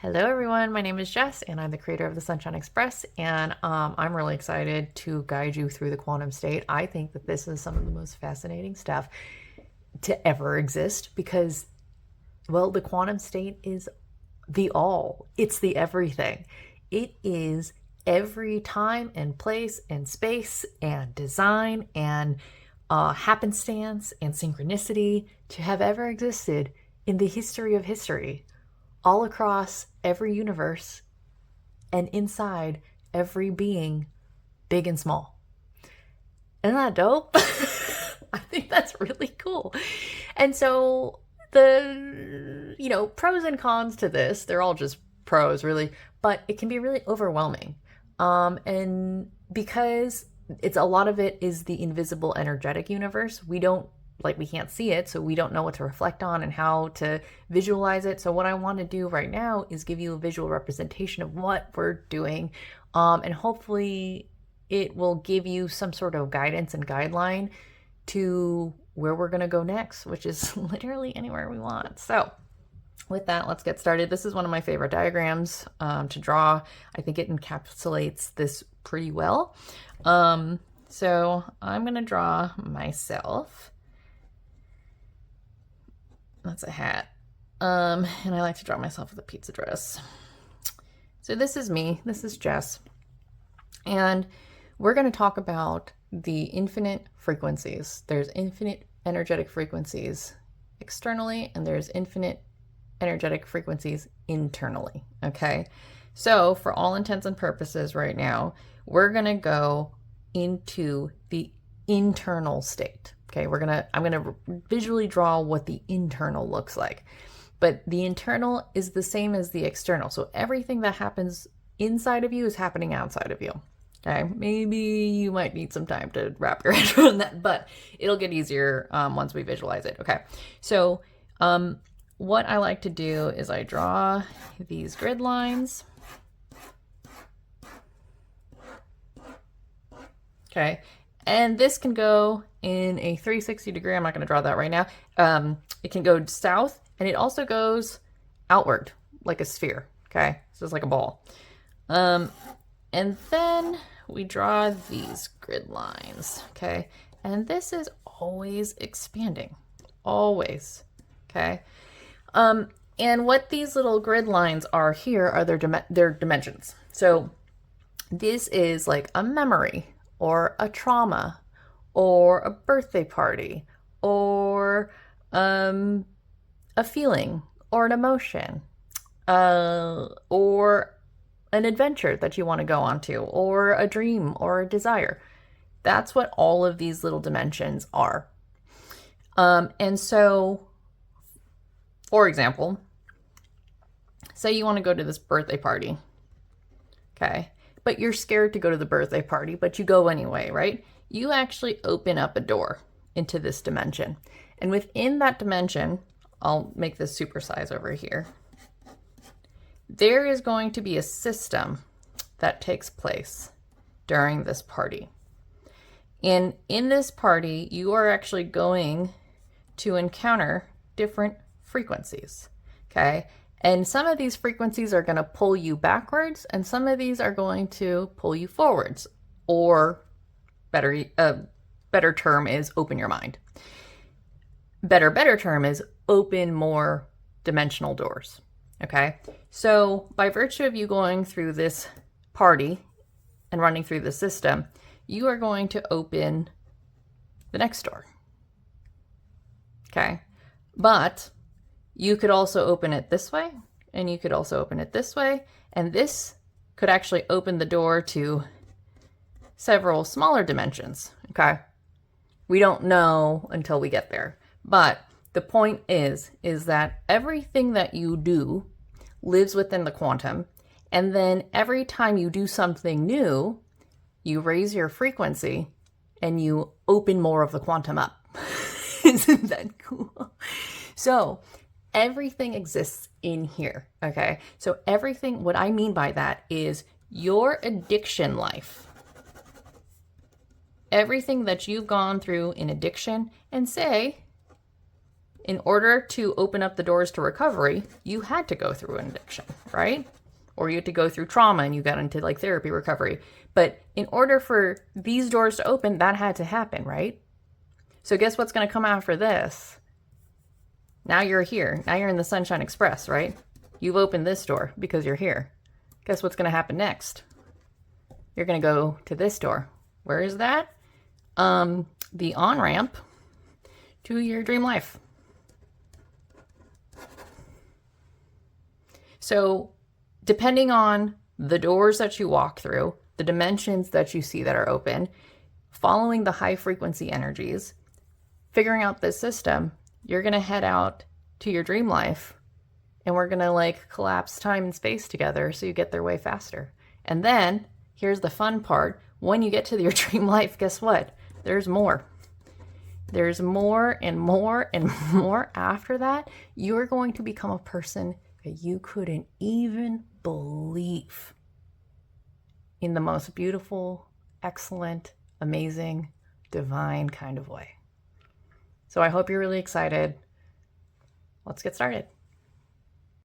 Hello, everyone. My name is Jess, and I'm the creator of the Sunshine Express. And I'm really excited to guide you through the quantum state. I think that this is some of the most fascinating stuff to ever exist because, well, the quantum state is the all, it's the everything. It is every time and place and space and design and happenstance and synchronicity to have ever existed in the history of history, all across every universe and inside every being, big and small. Isn't that dope? I think that's really cool. And so pros and cons to this, they're all just pros really, but it can be really overwhelming. And because it's a lot of it is the invisible energetic universe, we can't see it, so we don't know what to reflect on and how to visualize it. So what I want to do right now is give you a visual representation of what we're doing, and hopefully it will give you some sort of guidance and guideline to where we're going to go next, which is literally anywhere we want. So with that, let's get started. This is one of my favorite diagrams to draw. I think it encapsulates this pretty well. So I'm going to draw myself. That's a hat. And I like to draw myself with a pizza dress. So this is me. This is Jess. And we're going to talk about the infinite frequencies. There's infinite energetic frequencies externally, and there's infinite energetic frequencies internally. Okay. So for all intents and purposes right now, we're going to go into the internal state. Okay, I'm gonna visually draw what the internal looks like. But the internal is the same as the external. So everything that happens inside of you is happening outside of you. Okay, maybe you might need some time to wrap your head around that, but it'll get easier once we visualize it. Okay, so what I like to do is I draw these grid lines. Okay, and this can go in a 360 degree. I'm not going to draw that right now. It can go south, and it also goes outward like a sphere. Okay, so it's like a ball. And then we draw these grid lines. Okay, and this is always expanding, always. Okay, and what these little grid lines are here are their dimensions. So this is like a memory, or a trauma, or a birthday party, or a feeling, or an emotion, or an adventure that you want to go on to, or a dream, or a desire. That's what all of these little dimensions are. And so, for example, say you want to go to this birthday party, okay? But you're scared to go to the birthday party, but you go anyway, right? You actually open up a door into this dimension. And within that dimension, I'll make this supersize over here. There is going to be a system that takes place during this party. And in this party, you are actually going to encounter different frequencies, okay? And some of these frequencies are going to pull you backwards, and some of these are going to pull you forwards, or better term is open your mind. Better term is open more dimensional doors. Okay, so by virtue of you going through this party and running through the system, you are going to open the next door. Okay, but you could also open it this way, and you could also open it this way, and this could actually open the door to several smaller dimensions, okay? We don't know until we get there, but the point is that everything that you do lives within the quantum, and then every time you do something new, you raise your frequency, and you open more of the quantum up. Isn't that cool? So everything exists in here, okay? So everything, what I mean by that is your addiction life. Everything that you've gone through in addiction, and say In order to open up the doors to recovery, you had to go through an addiction, right? Or you had to go through trauma and you got into like therapy recovery. But in order for these doors to open, that had to happen, right? So guess what's going to come after this? Now you're here. Now you're in the Sunshine Express, right? You've opened this door because you're here. Guess what's going to happen next? You're going to go to this door. Where is that? The on-ramp to your dream life. So depending on the doors that you walk through, the dimensions that you see that are open, following the high frequency energies, figuring out this system, you're going to head out to your dream life, and we're going to like collapse time and space together so you get there way faster. And then here's the fun part. When you get to your dream life, guess what? There's more. There's more and more and more after that. You're going to become a person that you couldn't even believe, in the most beautiful, excellent, amazing, divine kind of way. So I hope you're really excited. Let's get started.